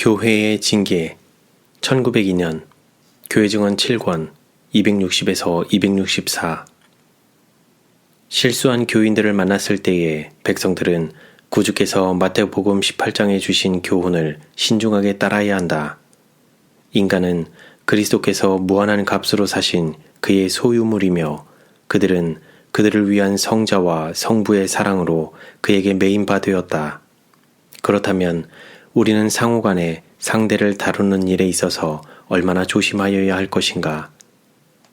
교회의 징계 1902년 교회증언 7권 260에서 264 실수한 교인들을 만났을 때에 백성들은 구주께서 마태복음 18장에 주신 교훈을 신중하게 따라야 한다. 인간은 그리스도께서 무한한 값으로 사신 그의 소유물이며 그들은 그들을 위한 성자와 성부의 사랑으로 그에게 매인바 되었다. 그렇다면 우리는 상호간에 상대를 다루는 일에 있어서 얼마나 조심하여야 할 것인가.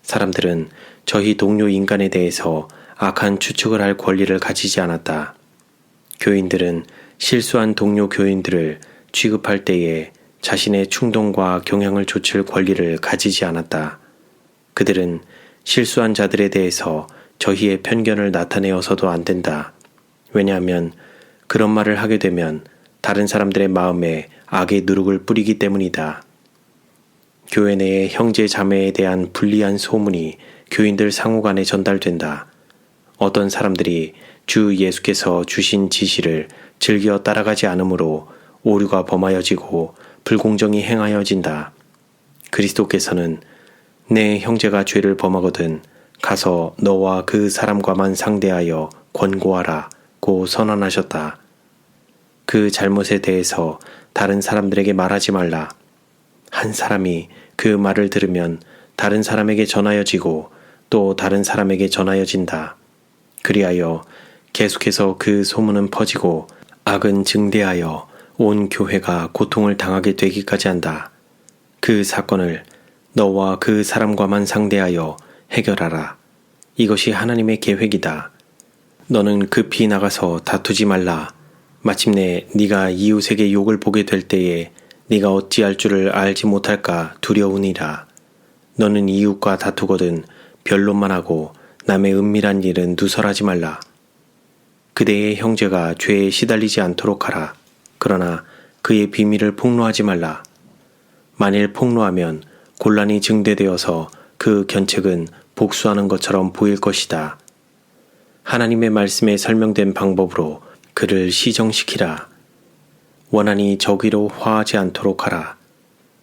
사람들은 저희 동료 인간에 대해서 악한 추측을 할 권리를 가지지 않았다. 교인들은 실수한 동료 교인들을 취급할 때에 자신의 충동과 경향을 좇을 권리를 가지지 않았다. 그들은 실수한 자들에 대해서 저희의 편견을 나타내어서도 안 된다. 왜냐하면 그런 말을 하게 되면 다른 사람들의 마음에 악의 누룩을 뿌리기 때문이다. 교회 내의 형제 자매에 대한 불리한 소문이 교인들 상호간에 전달된다. 어떤 사람들이 주 예수께서 주신 지시를 즐겨 따라가지 않으므로 오류가 범하여지고 불공정이 행하여진다. 그리스도께서는 내 형제가 죄를 범하거든 가서 너와 그 사람과만 상대하여 권고하라 고 선언하셨다. 그 잘못에 대해서 다른 사람들에게 말하지 말라. 한 사람이 그 말을 들으면 다른 사람에게 전하여지고 또 다른 사람에게 전하여진다. 그리하여 계속해서 그 소문은 퍼지고 악은 증대하여 온 교회가 고통을 당하게 되기까지 한다. 그 사건을 너와 그 사람과만 상대하여 해결하라. 이것이 하나님의 계획이다. 너는 급히 나가서 다투지 말라. 마침내 네가 이웃에게 욕을 보게 될 때에 네가 어찌할 줄을 알지 못할까 두려우니라. 너는 이웃과 다투거든 변론만 하고 남의 은밀한 일은 누설하지 말라. 그대의 형제가 죄에 시달리지 않도록 하라. 그러나 그의 비밀을 폭로하지 말라. 만일 폭로하면 곤란이 증대되어서 그 견책은 복수하는 것처럼 보일 것이다. 하나님의 말씀에 설명된 방법으로 그를 시정시키라. 원한이 저기로 화하지 않도록 하라.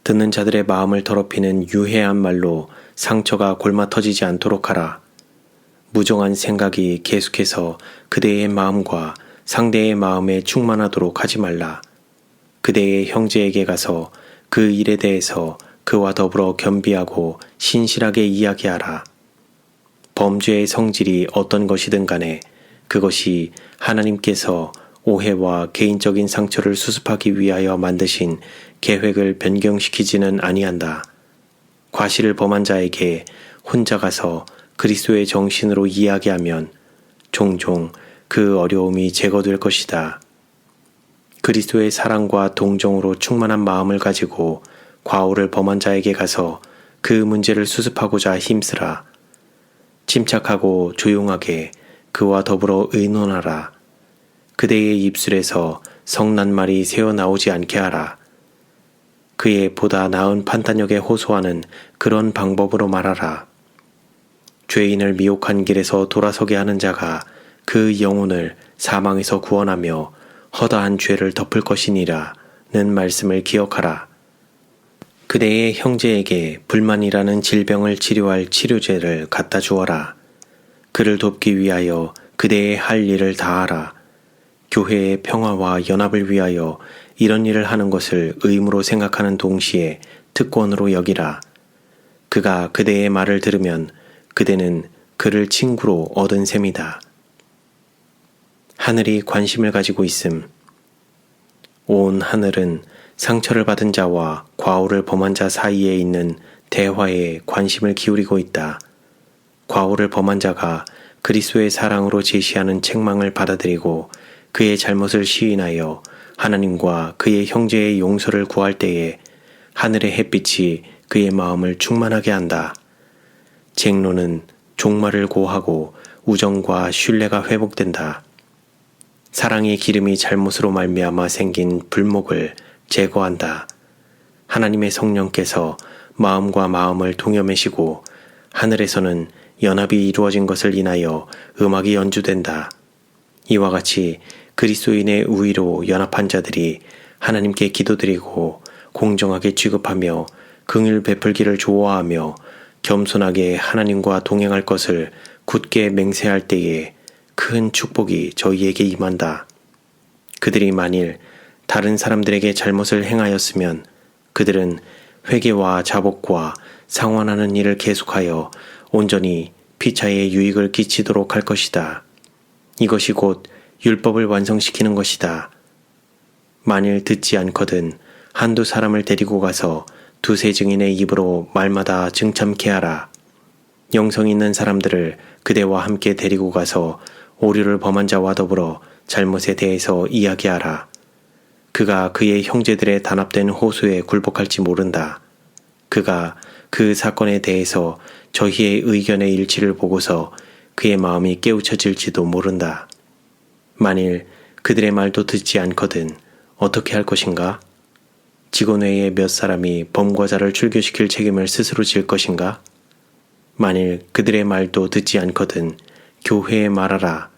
듣는 자들의 마음을 더럽히는 유해한 말로 상처가 골마 터지지 않도록 하라. 무정한 생각이 계속해서 그대의 마음과 상대의 마음에 충만하도록 하지 말라. 그대의 형제에게 가서 그 일에 대해서 그와 더불어 겸비하고 신실하게 이야기하라. 범죄의 성질이 어떤 것이든 간에 그것이 하나님께서 오해와 개인적인 상처를 수습하기 위하여 만드신 계획을 변경시키지는 아니한다. 과실을 범한 자에게 혼자 가서 그리스도의 정신으로 이야기하면 종종 그 어려움이 제거될 것이다. 그리스도의 사랑과 동정으로 충만한 마음을 가지고 과오를 범한 자에게 가서 그 문제를 수습하고자 힘쓰라. 침착하고 조용하게 그와 더불어 의논하라. 그대의 입술에서 성난 말이 새어나오지 않게 하라. 그의 보다 나은 판단력에 호소하는 그런 방법으로 말하라. 죄인을 미혹한 길에서 돌아서게 하는 자가 그 영혼을 사망에서 구원하며 허다한 죄를 덮을 것이니라 는 말씀을 기억하라. 그대의 형제에게 불만이라는 질병을 치료할 치료제를 갖다 주어라. 그를 돕기 위하여 그대의 할 일을 다하라. 교회의 평화와 연합을 위하여 이런 일을 하는 것을 의무로 생각하는 동시에 특권으로 여기라. 그가 그대의 말을 들으면 그대는 그를 친구로 얻은 셈이다. 하늘이 관심을 가지고 있음. 온 하늘은 상처를 받은 자와 과오를 범한 자 사이에 있는 대화에 관심을 기울이고 있다. 과오를 범한 자가 그리스도의 사랑으로 제시하는 책망을 받아들이고 그의 잘못을 시인하여 하나님과 그의 형제의 용서를 구할 때에 하늘의 햇빛이 그의 마음을 충만하게 한다. 쟁론은 종말을 고하고 우정과 신뢰가 회복된다. 사랑의 기름이 잘못으로 말미암아 생긴 불목을 제거한다. 하나님의 성령께서 마음과 마음을 동여매시고 하늘에서는 연합이 이루어진 것을 인하여 음악이 연주된다. 이와 같이 그리스도인의 우위로 연합한 자들이 하나님께 기도드리고 공정하게 취급하며 긍휼 베풀기를 좋아하며 겸손하게 하나님과 동행할 것을 굳게 맹세할 때에 큰 축복이 저희에게 임한다. 그들이 만일 다른 사람들에게 잘못을 행하였으면 그들은 회개와 자복과 상환하는 일을 계속하여 온전히 피차에 유익을 끼치도록 할 것이다. 이것이 곧 율법을 완성시키는 것이다. 만일 듣지 않거든 한두 사람을 데리고 가서 두세 증인의 입으로 말마다 증참케 하라. 영성 있는 사람들을 그대와 함께 데리고 가서 오류를 범한 자와 더불어 잘못에 대해서 이야기하라. 그가 그의 형제들의 단합된 호소에 굴복할지 모른다. 그가 그 사건에 대해서 저희의 의견의 일치를 보고서 그의 마음이 깨우쳐질지도 모른다. 만일 그들의 말도 듣지 않거든 어떻게 할 것인가? 직원 외에 몇 사람이 범과자를 출교시킬 책임을 스스로 질 것인가? 만일 그들의 말도 듣지 않거든 교회에 말하라.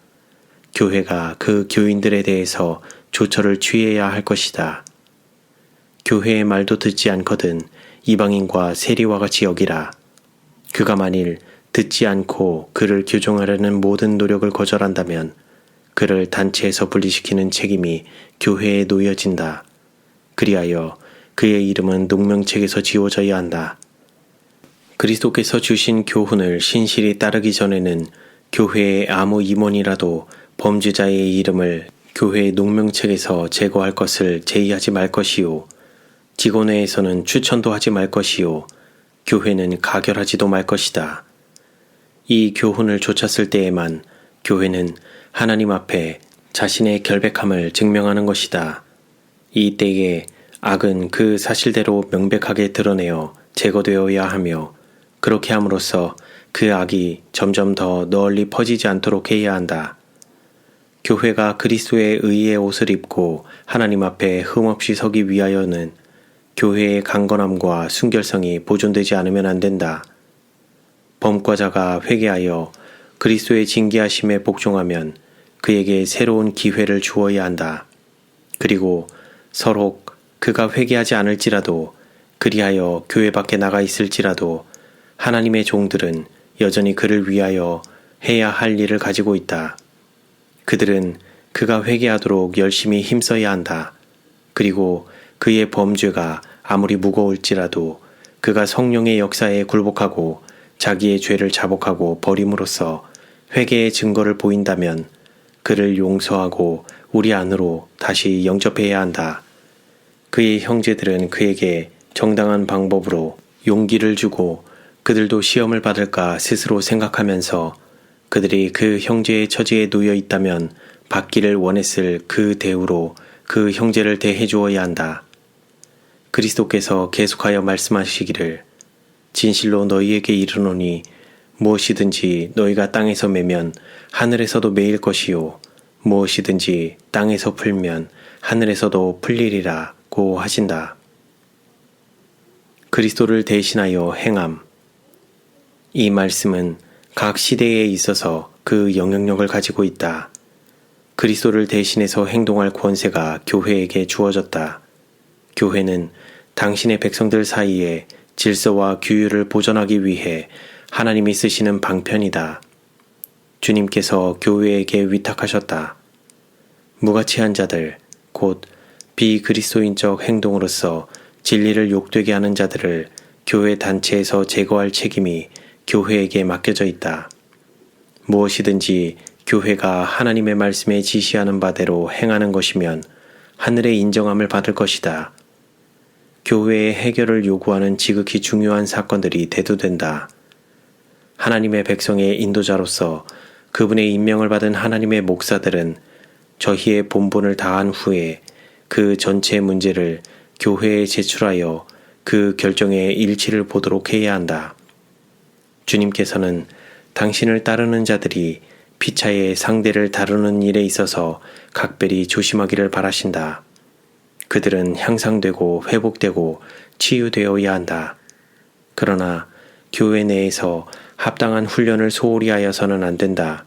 교회가 그 교인들에 대해서 조처를 취해야 할 것이다. 교회의 말도 듣지 않거든 이방인과 세리와 같이 여기라. 그가 만일 듣지 않고 그를 교정하려는 모든 노력을 거절한다면 그를 단체에서 분리시키는 책임이 교회에 놓여진다. 그리하여 그의 이름은 농명책에서 지워져야 한다. 그리스도께서 주신 교훈을 신실히 따르기 전에는 교회의 아무 임원이라도 범죄자의 이름을 교회의 농명책에서 제거할 것을 제의하지 말 것이요. 직원회에서는 추천도 하지 말 것이요. 교회는 가결하지도 말 것이다. 이 교훈을 좇았을 때에만 교회는 하나님 앞에 자신의 결백함을 증명하는 것이다. 이 때에 악은 그 사실대로 명백하게 드러내어 제거되어야 하며 그렇게 함으로써 그 악이 점점 더 널리 퍼지지 않도록 해야 한다. 교회가 그리스도의 의의 옷을 입고 하나님 앞에 흠없이 서기 위하여는 교회의 강건함과 순결성이 보존되지 않으면 안 된다. 범과자가 회개하여 그리스도의 징계하심에 복종하면 그에게 새로운 기회를 주어야 한다. 그리고 서로 그가 회개하지 않을지라도 그리하여 교회 밖에 나가 있을지라도 하나님의 종들은 여전히 그를 위하여 해야 할 일을 가지고 있다. 그들은 그가 회개하도록 열심히 힘써야 한다. 그리고 그의 범죄가 아무리 무거울지라도 그가 성령의 역사에 굴복하고 자기의 죄를 자복하고 버림으로써 회개의 증거를 보인다면 그를 용서하고 우리 안으로 다시 영접해야 한다. 그의 형제들은 그에게 정당한 방법으로 용기를 주고 그들도 시험을 받을까 스스로 생각하면서 그들이 그 형제의 처지에 놓여 있다면 받기를 원했을 그 대우로 그 형제를 대해 주어야 한다. 그리스도께서 계속하여 말씀하시기를 진실로 너희에게 이르노니 무엇이든지 너희가 땅에서 매면 하늘에서도 매일 것이요 무엇이든지 땅에서 풀면 하늘에서도 풀리리라고 하신다. 그리스도를 대신하여 행함. 이 말씀은 각 시대에 있어서 그 영향력을 가지고 있다. 그리스도를 대신해서 행동할 권세가 교회에게 주어졌다. 교회는 당신의 백성들 사이에 질서와 규율을 보존하기 위해 하나님이 쓰시는 방편이다. 주님께서 교회에게 위탁하셨다. 무가치한 자들, 곧 비그리스도인적 행동으로서 진리를 욕되게 하는 자들을 교회 단체에서 제거할 책임이 교회에게 맡겨져 있다. 무엇이든지 교회가 하나님의 말씀에 지시하는 바대로 행하는 것이면 하늘의 인정함을 받을 것이다. 교회의 해결을 요구하는 지극히 중요한 사건들이 대두된다. 하나님의 백성의 인도자로서 그분의 임명을 받은 하나님의 목사들은 저희의 본분을 다한 후에 그 전체 문제를 교회에 제출하여 그 결정의 일치를 보도록 해야 한다. 주님께서는 당신을 따르는 자들이 피차의 상대를 다루는 일에 있어서 각별히 조심하기를 바라신다. 그들은 향상되고 회복되고 치유되어야 한다. 그러나 교회 내에서 합당한 훈련을 소홀히 하여서는 안 된다.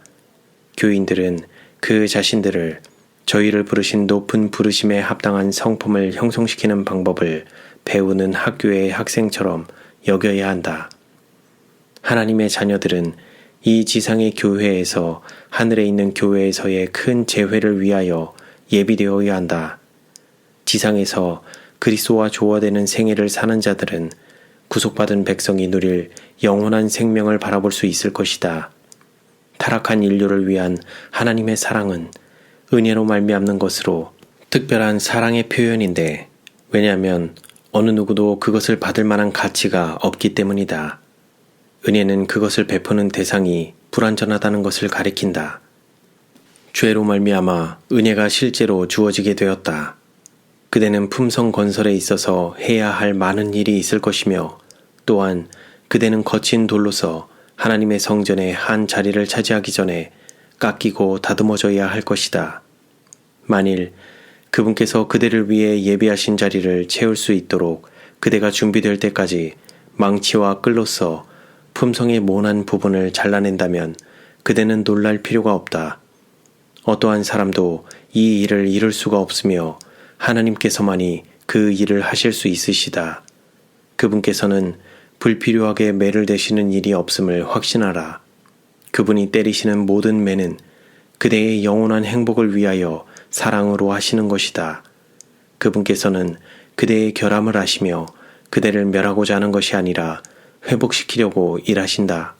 교인들은 그 자신들을 저희를 부르신 높은 부르심에 합당한 성품을 형성시키는 방법을 배우는 학교의 학생처럼 여겨야 한다. 하나님의 자녀들은 이 지상의 교회에서 하늘에 있는 교회에서의 큰 재회를 위하여 예비되어야 한다. 지상에서 그리스도와 조화되는 생애를 사는 자들은 구속받은 백성이 누릴 영원한 생명을 바라볼 수 있을 것이다. 타락한 인류를 위한 하나님의 사랑은 은혜로 말미암는 것으로 특별한 사랑의 표현인데, 왜냐하면 어느 누구도 그것을 받을 만한 가치가 없기 때문이다. 은혜는 그것을 베푸는 대상이 불완전하다는 것을 가리킨다. 죄로 말미암아 은혜가 실제로 주어지게 되었다. 그대는 품성 건설에 있어서 해야 할 많은 일이 있을 것이며, 또한 그대는 거친 돌로서 하나님의 성전의 한 자리를 차지하기 전에 깎이고 다듬어져야 할 것이다. 만일 그분께서 그대를 위해 예비하신 자리를 채울 수 있도록 그대가 준비될 때까지 망치와 끌로써 품성의 모난 부분을 잘라낸다면 그대는 놀랄 필요가 없다. 어떠한 사람도 이 일을 이룰 수가 없으며 하나님께서만이 그 일을 하실 수 있으시다. 그분께서는 불필요하게 매를 대시는 일이 없음을 확신하라. 그분이 때리시는 모든 매는 그대의 영원한 행복을 위하여 사랑으로 하시는 것이다. 그분께서는 그대의 결함을 아시며 그대를 멸하고자 하는 것이 아니라 회복시키려고 일하신다.